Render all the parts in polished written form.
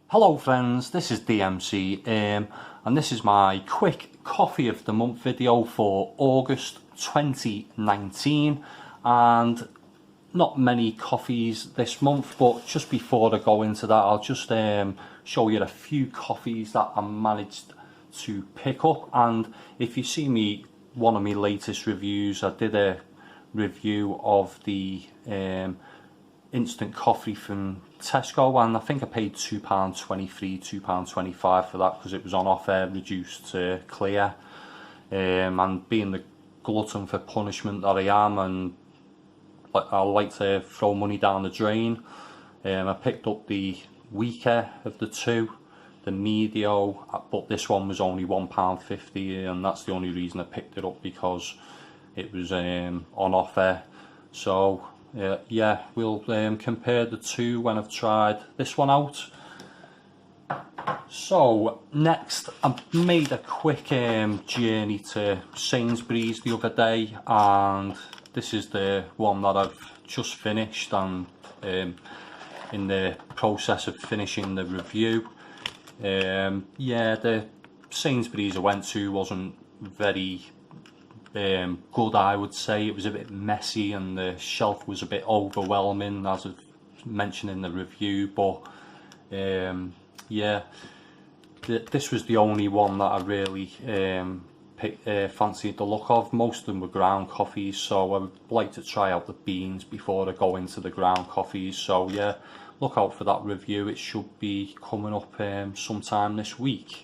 Hello friends, this is DMC and this is my quick coffee of the month video for August 2019, and not many coffees this month, but just before I go into that I'll just show you a few coffees that I managed to pick up. And if you see one of my latest reviews, I did a review of the instant coffee from Tesco, and I think I paid £2.23, £2.25 for that because it was on offer, reduced to clear. And being the glutton for punishment that I am, and I like to throw money down the drain, I picked up the weaker of the two, the medio, but this one was only £1.50, and that's the only reason I picked it up, because it was on offer. So yeah, we'll compare the two when I've tried this one out. So next, I made a quick journey to Sainsbury's the other day, and this is the one that I've just finished, and in the process of finishing the review. Yeah, the Sainsbury's I went to wasn't very good, I would say. It was a bit messy and the shelf was a bit overwhelming, as I've mentioned in the review, but yeah, this was the only one that I really fancied the look of. Most of them were ground coffees, so I would like to try out the beans before I go into the ground coffees. So yeah, look out for that review. It should be coming up sometime this week.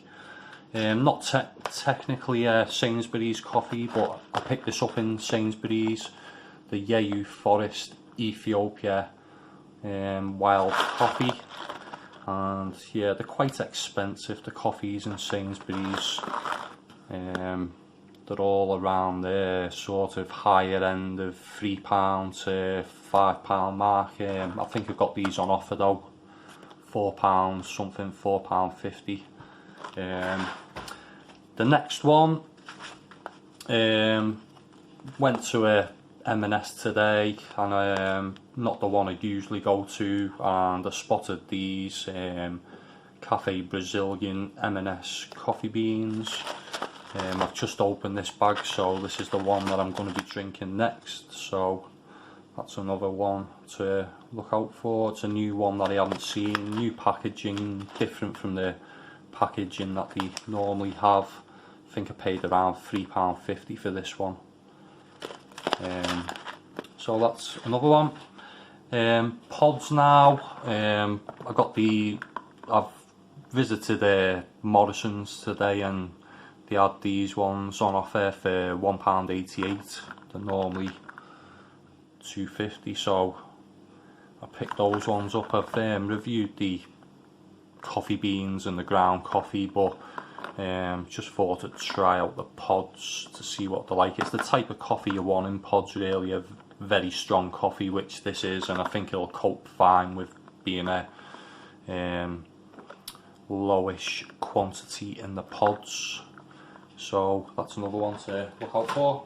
Not technically a Sainsbury's coffee, but I picked this up in Sainsbury's, the Yew Forest Ethiopia wild coffee. And yeah, they're quite expensive, the coffees in Sainsbury's. They're all around the sort of higher end of £3 to £5 mark. I think I've got these on offer though, £4 something, £4.50. The next one, went to a M&S today, and not the one I usually go to, and I spotted these Cafe Brazilian M&S coffee beans. I've just opened this bag, so this is the one that I'm going to be drinking next, so that's another one to look out for. It's a new one that I haven't seen, new packaging, different from the packaging that they normally have. I think I paid around £3.50 for this one. So that's another one. Pods now. I've visited Morrison's today, and they had these ones on offer for £1.88. They're normally £2.50, so I picked those ones up. I've reviewed the coffee beans and the ground coffee, but just thought I'd try out the pods to see what they're like. It's the type of coffee you want in pods, really, a very strong coffee, which this is, and I think it'll cope fine with being a lowish quantity in the pods. So that's another one to look out for.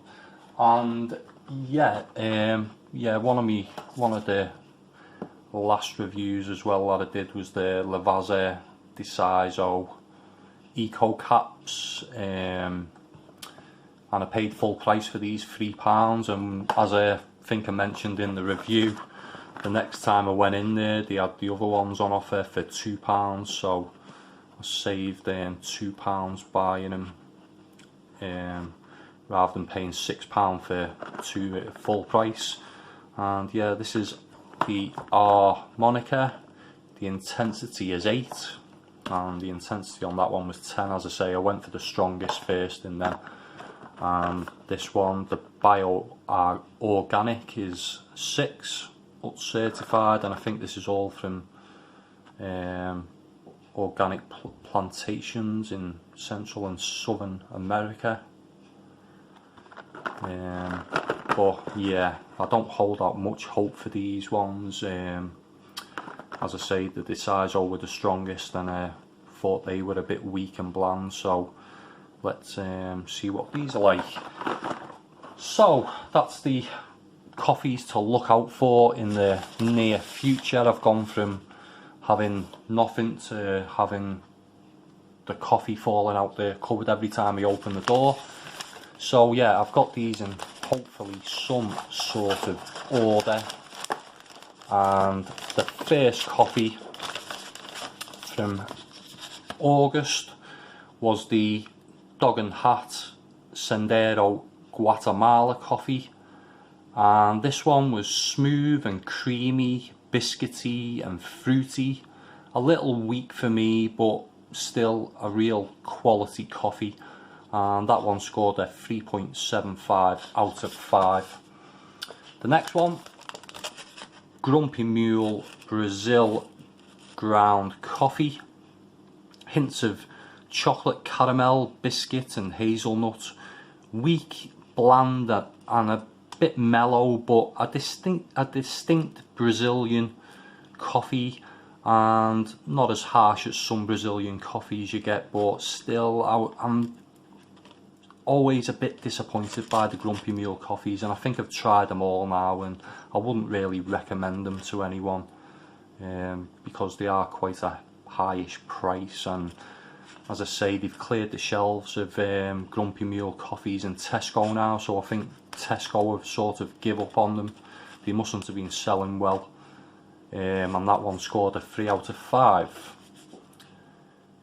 And yeah, one of the last reviews as well that I did was the Lavazza Di Sizo Eco Caps, and I paid full price for these, £3. And as I think I mentioned in the review, the next time I went in there they had the other ones on offer for £2, so I saved £2 buying them, rather than paying £6 for two at full price. And yeah, this is the Harmonica. The intensity is 8, and the intensity on that one was 10. As I say, I went for the strongest first in them. And this one, the Bio Organic, is 6, but certified, and I think this is all from organic plantations in Central and Southern America. But yeah, I don't hold out much hope for these ones. As I say, the Di Sizo were the strongest, and I thought they were a bit weak and bland, so let's see what these are like. So that's the coffees to look out for in the near future. I've gone from having nothing to having the coffee falling out the cupboard every time we open the door. So yeah, I've got these in hopefully some sort of order, and the first coffee from August was the Dog and Hat Sendero Guatemala coffee, and this one was smooth and creamy, biscuity and fruity, a little weak for me but still a real quality coffee, and that one scored a 3.75 out of 5. The next one, Grumpy Mule Brazil ground coffee, hints of chocolate caramel, biscuit and hazelnut, weak, bland and a bit mellow, but a distinct Brazilian coffee, and not as harsh as some Brazilian coffees you get, but still I'm always a bit disappointed by the Grumpy Mule coffees, and I think I've tried them all now and I wouldn't really recommend them to anyone, because they are quite a highish price, and as I say, they've cleared the shelves of Grumpy Mule coffees in Tesco now, so I think Tesco have sort of give up on them. They mustn't have been selling well, and that one scored a 3 out of 5.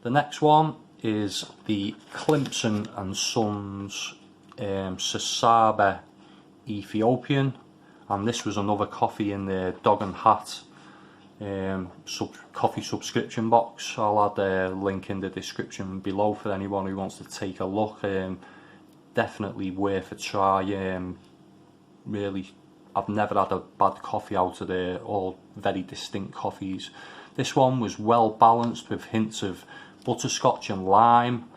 The next one is the Clemson and Sons Sasabe Ethiopian, and this was another coffee in the Dog and Hat coffee subscription box. I'll add a link in the description below for anyone who wants to take a look. Definitely worth a try. Really, I've never had a bad coffee out of there, all very distinct coffees. This one was well balanced with hints of butterscotch and lime,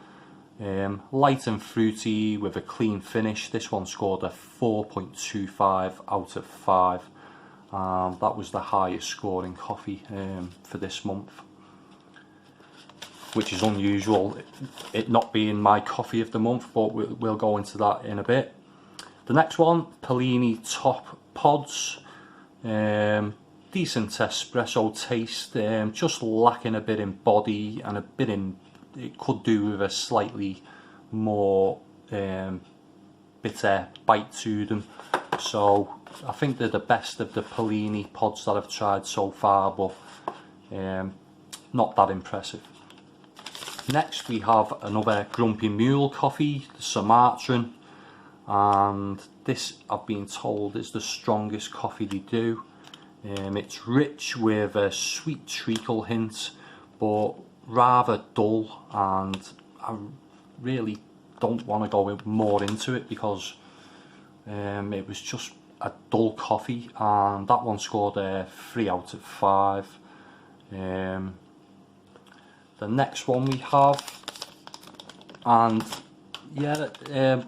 light and fruity with a clean finish. This one scored a 4.25 out of 5. That was the highest scoring coffee for this month, which is unusual, it not being my coffee of the month, but we'll go into that in a bit. The next one, Pellini Top Pods, decent espresso taste, just lacking a bit in body and a bit in, it could do with a slightly more bitter bite to them. So I think they're the best of the Pellini pods that I've tried so far, but not that impressive. Next we have another Grumpy Mule coffee, the Sumatran, and this I've been told is the strongest coffee they do. It's rich with a sweet treacle hint, but rather dull, and I really don't want to go more into it because it was just a dull coffee, and that one scored a 3 out of 5. The next one we have, and yeah,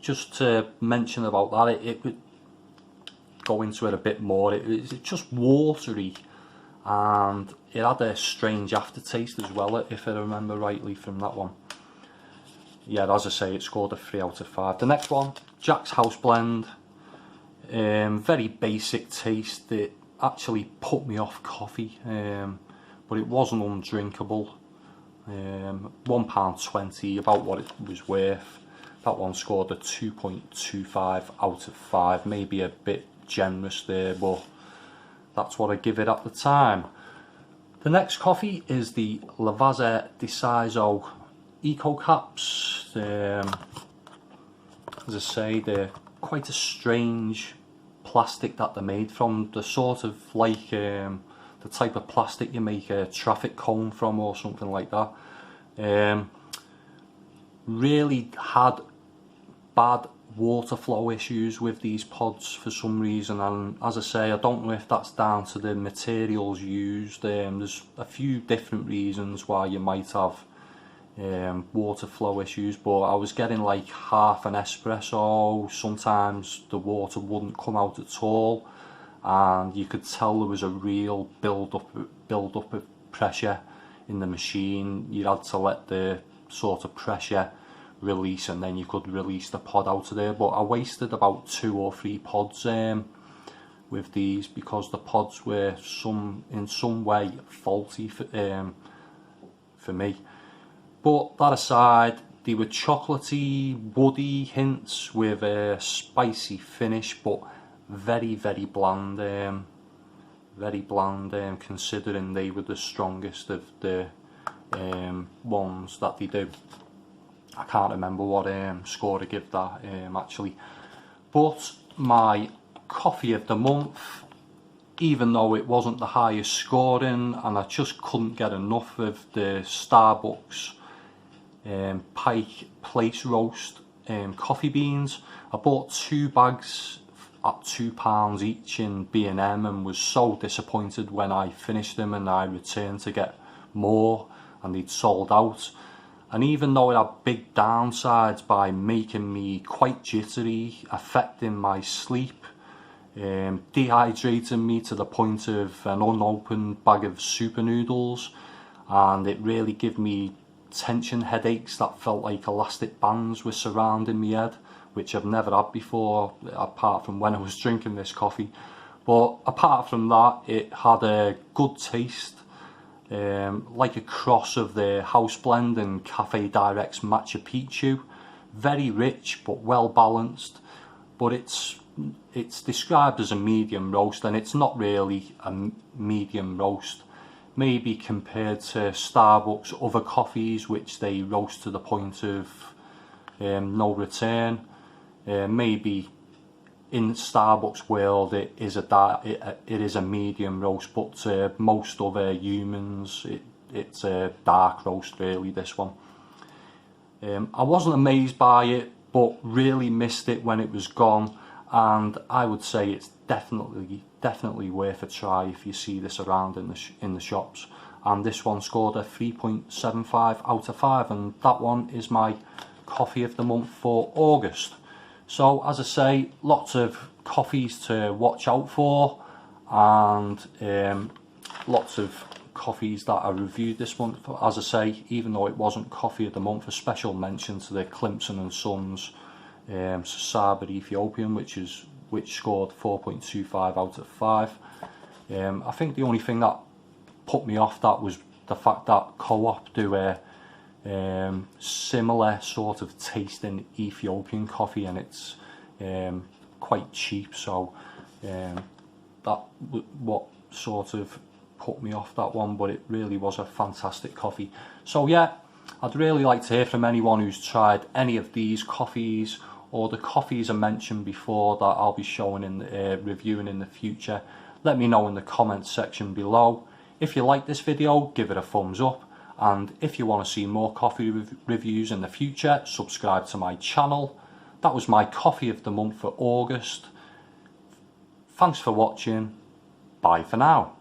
just to mention about that, it would go into it a bit more. It's just watery, and it had a strange aftertaste as well, if I remember rightly from that one. Yeah, as I say, it scored a 3 out of 5. The next one, Jack's House Blend, very basic taste. It actually put me off coffee, but it wasn't undrinkable. £1.20, about what it was worth. That one scored a 2.25 out of 5, maybe a bit generous there, but that's what I give it at the time. The next coffee is the Lavazza di Saizo Eco Caps. As I say, they're quite a strange plastic that they're made from. They're sort of like the type of plastic you make a traffic cone from or something like that. Really had bad water flow issues with these pods for some reason, and as I say, I don't know if that's down to the materials used. There's a few different reasons why you might have water flow issues, but I was getting like half an espresso, sometimes the water wouldn't come out at all, and you could tell there was a real build up of pressure in the machine. You had to let the sort of pressure release and then you could release the pod out of there, but I wasted about 2 or 3 pods with these because the pods were in some way faulty for me. But that aside, they were chocolatey, woody hints with a spicy finish, but very bland. Very bland, considering they were the strongest of the ones that they do. I can't remember what score to give that actually. But my coffee of the month, even though it wasn't the highest scoring and I just couldn't get enough of the Starbucks Pike Place Roast coffee beans, I bought 2 bags at £2 each in B&M and was so disappointed when I finished them and I returned to get more and they'd sold out. And even though it had big downsides by making me quite jittery, affecting my sleep, dehydrating me to the point of an unopened bag of super noodles, and it really gave me tension headaches that felt like elastic bands were surrounding my head, which I've never had before apart from when I was drinking this coffee. But apart from that, it had a good taste, like a cross of the House Blend and Cafe Direct's Machu Picchu. Very rich but well balanced, but it's described as a medium roast, and it's not really a medium roast. Maybe compared to Starbucks other coffees which they roast to the point of no return. Maybe in Starbucks world it is a medium roast, but to most other humans it's a dark roast really, this one. I wasn't amazed by it, but really missed it when it was gone, and I would say it's definitely worth a try if you see this around in the shops. And this one scored a 3.75 out of 5, and that one is my coffee of the month for August. So as I say, lots of coffees to watch out for, and lots of coffees that I reviewed this month. As I say, even though it wasn't coffee of the month, a special mention to the Clemson and Sons Saber Ethiopian, which scored 4.25 out of 5. I think the only thing that put me off that was the fact that Co-op do a similar sort of tasting Ethiopian coffee, and it's quite cheap, so that what sort of put me off that one, but it really was a fantastic coffee. So yeah, I'd really like to hear from anyone who's tried any of these coffees or the coffees I mentioned before that I'll be showing in reviewing in the future. Let me know in the comments section below. If you like this video, give it a thumbs up, and if you want to see more coffee reviews in the future, subscribe to my channel. That was my coffee of the month for August. Thanks for watching. Bye for now.